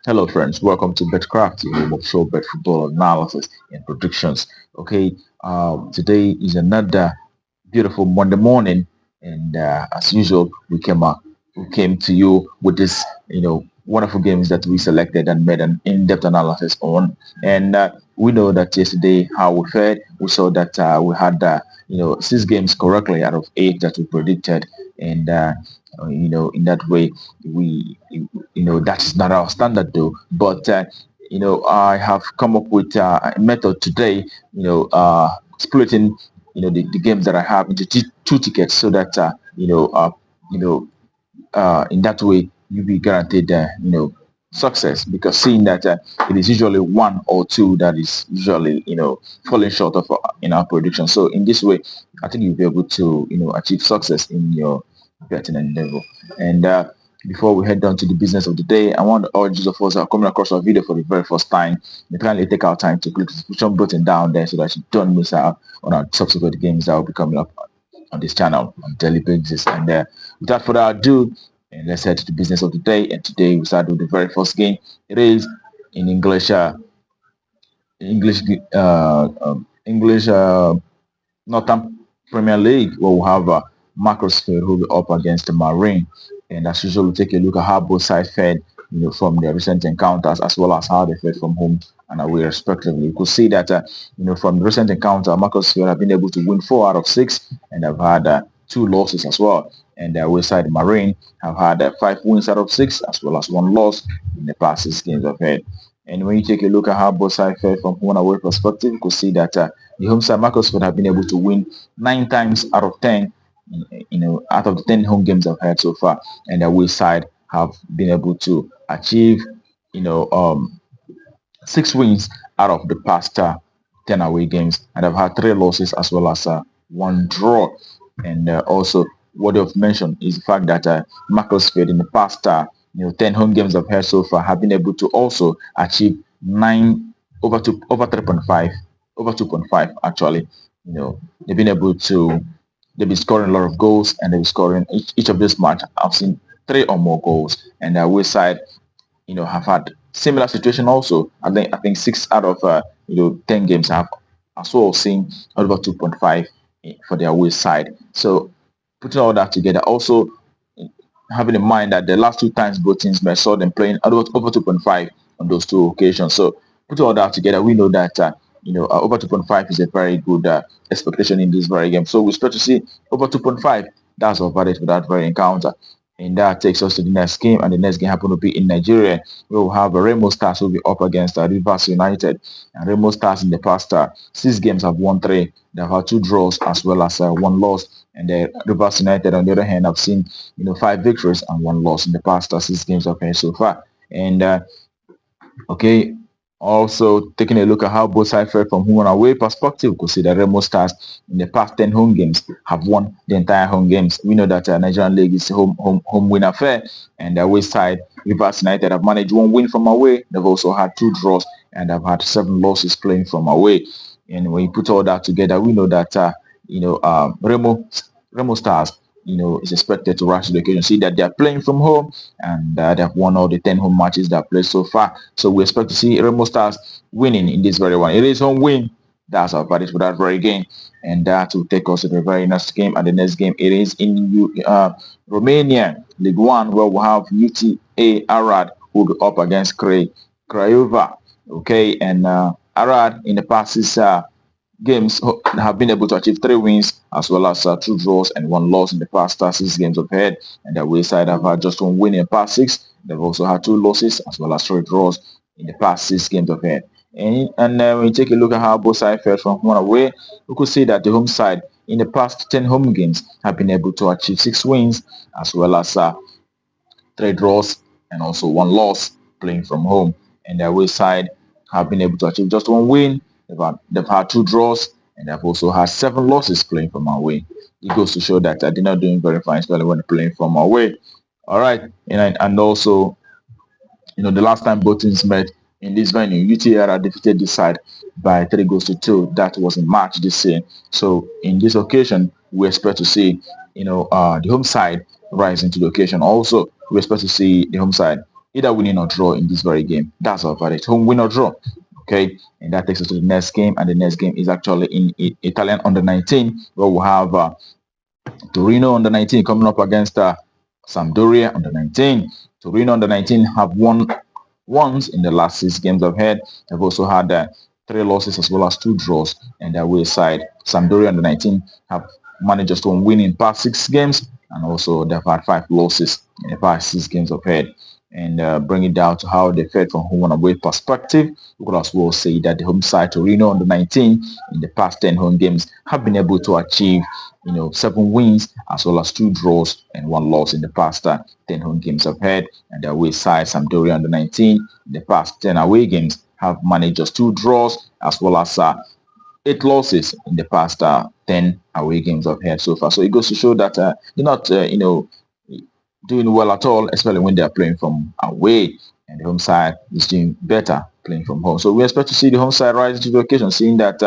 Hello, friends. Welcome to Betkraft, your home of show bet football analysis and predictions. Okay, today is another beautiful Monday morning, and as usual, we came to you with this, wonderful games that we selected and made an in-depth analysis on. And we know that yesterday how we fared. We saw that we had, 6 games correctly out of 8 that we predicted, and in that way, we, that is not our standard though. But I have come up with a method today. Splitting the games that I have into two tickets so that you know in that way you'll be guaranteed success, because seeing that it is usually one or two that is usually falling short of in our prediction. So in this way, I think you'll be able to achieve success in your betting endeavor. And before we head down to the business of the day, I want all those of us who are coming across our video for the very first time, you kindly take our time to click the subscription button down there so that you don't miss out on our subsequent games that will be coming up on this channel on daily basis. And without further ado, let's head to the business of the day. And today we start with the very first game. It is in English, English, English Northern Premier League, where we have Macclesfield who will be up against the Marine. And as usual, we'll take a look at how both sides fared, from their recent encounters, as well as how they fared from home and away, respectively. You could see that, from the recent encounter, Macclesfield have been able to win 4 out of 6, and have had 2 losses as well. And their away side, Marine, have had 5 wins out of 6, as well as 1 loss in the past 6 games they've had. And when you take a look at how both sides fared from home and away perspective, you could see that the home side, Macclesfield, have been able to win 9 times out of 10, out of the 10 home games I've had so far, and the away side have been able to achieve, you know, um, 6 wins out of the past 10 away games, and I've had 3 losses as well as 1 draw. And also, what you've mentioned is the fact that Macclesfield in the past 10 home games I've had so far have been able to also achieve 3.5 over 2.5 actually. They've been able to they've been scoring a lot of goals, and they've been scoring each of this match. I've seen 3 or more goals, and their away side have had similar situation also. I think 6 out of 10 games have as well seen over 2.5 for their away side. So putting all that together, also having in mind that the last 2 times both teams met, saw them playing over 2.5 on those 2 occasions. So putting all that together, we know that over 2.5 is a very good expectation in this very game. So we expect to see over 2.5. That's our verdict for that very encounter. And that takes us to the next game, and the next game happen to be in Nigeria. We will have Remo Stars will be up against Rivers United. And Remo Stars in the past 6 games have won 3. They've had 2 draws as well as 1 loss. And the Rivers United, on the other hand, have seen 5 victories and 1 loss in the past 6 games of so far. And okay, also, taking a look at how both sides fared from home and away perspective, we could see that Remo Stars in the past 10 home games have won the entire home games. We know that Nigerian League is home win affair, and the away side, Rivers United, have managed 1 win from away. They've also had 2 draws, and have had 7 losses playing from away. And when you put all that together, we know that Remo Stars is expected to rise to the occasion. See that they are playing from home, and they have won all the 10 home matches they have played so far. So we expect to see Remo Stars winning in this very one. It is home win. That's our verdict for that very game. And that will take us to the very next game. And the next game, it is in Romania, League One, where we have UTA Arad, who will be up against Craiova. Okay, and Arad in the past is games have been able to achieve 3 wins as well as 2 draws and 1 loss in the past 6 games of head, and the away side have had just 1 win in the past 6. They've also had 2 losses as well as 3 draws in the past 6 games of head. And when you take a look at how both sides fared from home and away, we could see that the home side in the past 10 home games have been able to achieve 6 wins as well as 3 draws and also 1 loss playing from home, and the away side have been able to achieve just 1 win. They've had 2 draws, and they've also had 7 losses playing from away. It goes to show that they're not doing very fine, especially when they're playing from away. All right, and also, the last time both teams met in this venue, UTR defeated this side by 3 goals to 2. That was in March this year. So in this occasion, we expect to see, the home side rise into the occasion. Also, we expect to see the home side either winning or draw in this very game. That's our verdict. Home win or draw. Okay, and that takes us to the next game, and the next game is actually in Italian under 19, where we have Torino under 19 coming up against Sampdoria under 19. Torino under 19 have won once in the last 6 games they've had. They've also had 3 losses as well as 2 draws and their away side. Sampdoria under 19 have managed just to win in past 6 games, and also they've had 5 losses in the past 6 games they've had. And bring it down to how they fared from home and away perspective, we could as well say that the home side Torino under 19 in the past 10 home games have been able to achieve 7 wins as well as 2 draws and 1 loss in the past 10 home games I've had. And the away side Sampdoria under 19 in the past 10 away games have managed just 2 draws as well as 8 losses in the past 10 away games I've had so far. So it goes to show that they're not doing well at all, especially when they are playing from away, and the home side is doing better playing from home. So we expect to see the home side rise to the occasion, seeing that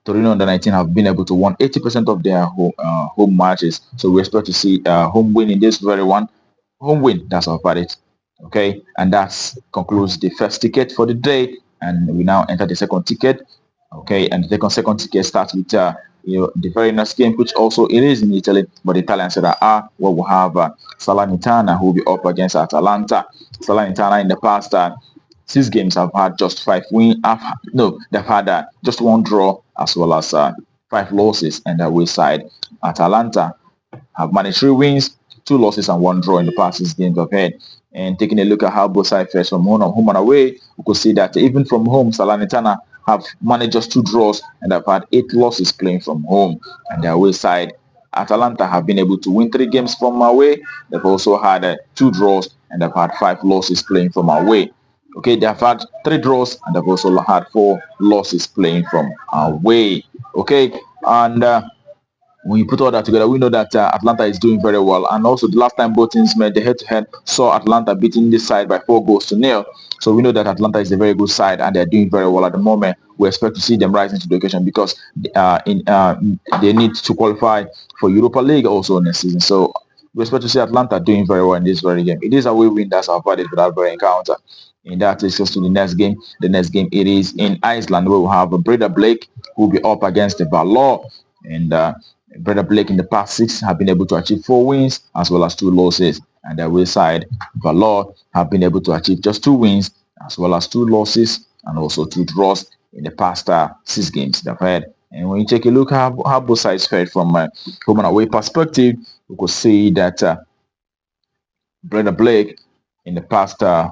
Torino under 19 have been able to win 80% of their home matches. So we expect to see home win in this very one. Home win, that's our verdict. Okay, and that concludes the first ticket for the day, and we now enter the second ticket. Okay, and the second ticket starts with the very next game, which also it is in Italy, but the Italian Serie A, where we have Salernitana, who will be up against Atalanta. Salernitana in the past 6 games have had just 5 wins. They've had just 1 draw as well as 5 losses, and the away side Atalanta have managed 3 wins, 2 losses and 1 draw in the past 6 games they've had. And taking a look at how both sides fared from home and away, we could see that even from home, Salernitana have managed just 2 draws and have had 8 losses playing from home. And the away side, Atalanta, have been able to win 3 games from away. They've also had 2 draws and they've had 5 losses playing from away. Okay, they have had 3 draws and they've also had 4 losses playing from away. Okay, and when you put all that together, we know that Atlanta is doing very well. And also, the last time both teams met, the head-to-head saw Atlanta beating this side by 4 goals to 0. So we know that Atlanta is a very good side and they're doing very well at the moment. We expect to see them rising to the occasion because they need to qualify for Europa League also next season. So we expect to see Atlanta doing very well in this very game. It is a away win, that's our verdict for that very encounter. And that takes us to the next game. The next game, it is in Iceland, where we have Breda Blake, who will be up against the Valor. And Breda Blake in the past 6 have been able to achieve 4 wins as well as 2 losses. And the away side, Valor, have been able to achieve just 2 wins as well as 2 losses and also 2 draws in the past 6 games they've had. And when you take a look at how both sides fared from home and away perspective, we could see that Breda Blake in the past, Breda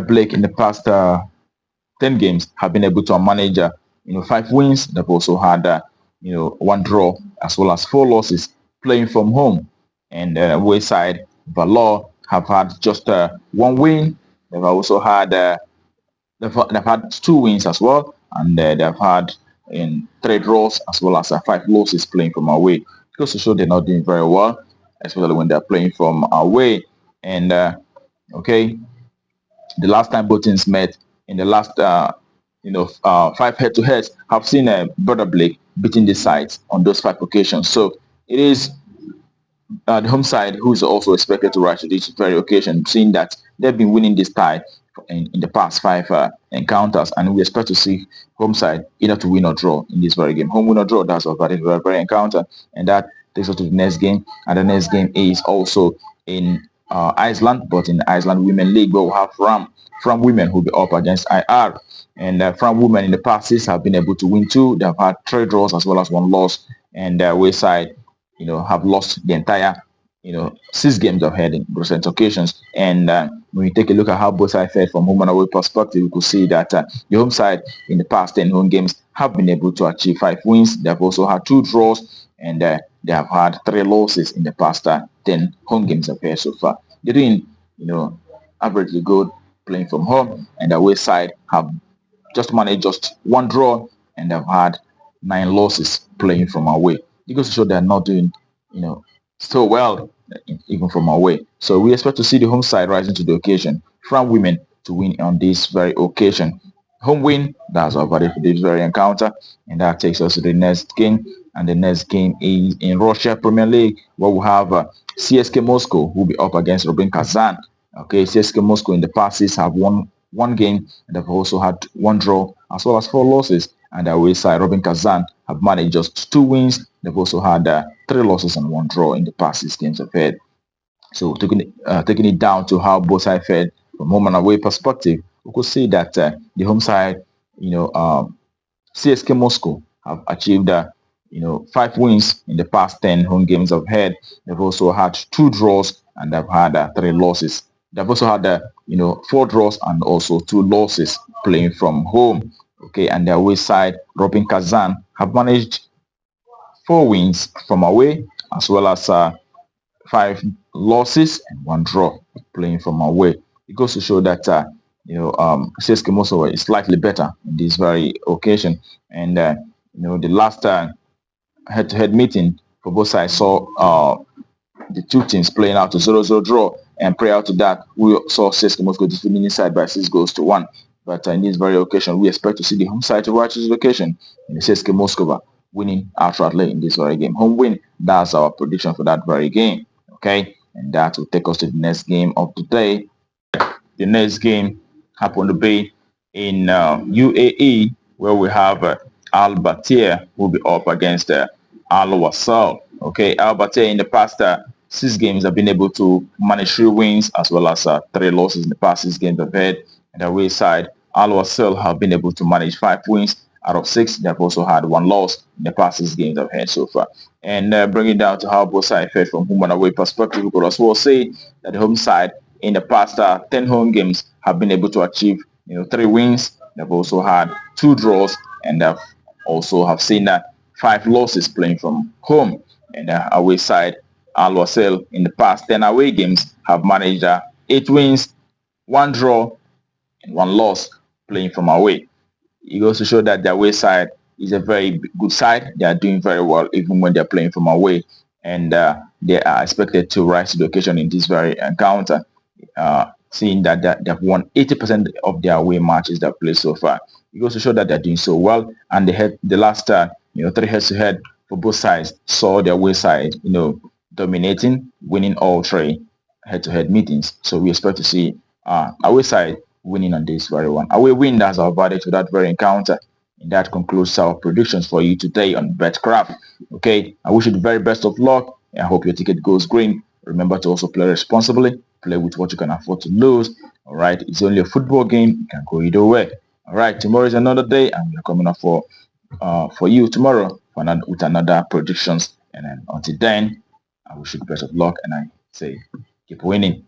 Blake in the past 10 games have been able to manage 5 wins. They've also had 1 draw as well as 4 losses playing from home. And away side, Valor have had just 1 win. They've also had they've had 2 wins as well, and they've had 3 draws as well as 5 losses playing from away. It goes to show they're not doing very well, especially when they're playing from away. And okay, the last time both teams met in the last 5 head-to-heads, have seen Breda Blake beating the sides on those 5 occasions. So it is the home side who is also expected to rise to this very occasion, seeing that they've been winning this tie in the past 5 encounters, and we expect to see home side either to win or draw in this very game. Home win or draw, that's our very encounter, and that takes us to the next game. And the next game is also in Iceland, but in the Iceland Women League, where we have Fram Women who will be up against IR. And Fram Women in the past 6 have been able to win 2. They have had 3 draws as well as 1 loss, and their away side have lost the entire 6 games they've had in recent occasions. And when you take a look at how both sides fared from home and away perspective, you could see that the home side in the past 10 home games have been able to achieve 5 wins. They have also had 2 draws, and they have had 3 losses in the past 10 home games they've had so far. They're doing averagely good playing from home, and the away side have just managed just 1 draw, and they've had 9 losses playing from away. It goes to show they're not doing so well even from away. So we expect to see the home side rising to the occasion. Fram Women to win on this very occasion. Home win, that's our verdict for this very encounter. And that takes us to the next game. And the next game is in Russia Premier League, where we have CSK Moscow who will be up against Rubin Kazan. Okay, CSK Moscow in the past have won one game, and they've also had one draw as well as four losses. And the away side, Rubin Kazan have managed just two wins. They've also had three losses and one draw in the past 6 games they've had. So taking it down to how both sides fared from home and away perspective, we could see that the home side, CSK Moscow have achieved 5 wins in the past 10 home games they've had. They've also had 2 draws and they've had 3 losses. They've also had 4 draws and also 2 losses playing from home. Okay, and their away side, Robin Kazan, have managed 4 wins from away as well as 5 losses and 1 draw playing from away. It goes to show that CSK Moscow is slightly better in this very occasion. And the last head-to-head meeting for both sides saw the two teams playing out a 0-0 draw. And prior to that, we saw CSK Moscow defeating inside by 6-1. But in this very occasion, we expect to see the home side to rise to this occasion in the CSK Moscow winning outrightly in this very game. Home win, that's our prediction for that very game. Okay, and that will take us to the next game of the day. The next game happened to be in UAE, where we have Al Batir will be up against Al Wasal. Okay, Al Batir in the past 6 games have been able to manage 3 wins as well as 3 losses in the past 6 games they've had. And the away side, Al Wasal have been able to manage 5 wins out of 6. They've also had 1 loss in the past 6 games they've had so far. And bringing it down to how both sides fared from home and away perspective, we could as well say that the home side in the past 10 home games have been able to achieve 3 wins. They've also had 2 draws and they've also have seen 5 losses playing from home. And away side, Al Wasal in the past 10 away games have managed 8 wins, 1 draw, and 1 loss playing from away. It goes to show that the away side is a very good side. They are doing very well even when they're playing from away, and they are expected to rise to the occasion in this very encounter. Seeing that they've won 80% of their away matches they've played so far, it goes to show that they're doing so well. And the last 3 head-to-head for both sides saw their away side dominating, winning all 3 head-to-head meetings. So we expect to see away side winning on this very one. Away win, that's our verdict to that very encounter. And that concludes our predictions for you today on Betkraft. Okay, I wish you the very best of luck. I hope your ticket goes green. Remember to also play responsibly. Play with what you can afford to lose. All right, it's only a football game. It can go either way. All right, tomorrow is another day, and we're coming up for you tomorrow with another predictions. And then until then, I wish you the best of luck, and I say keep winning.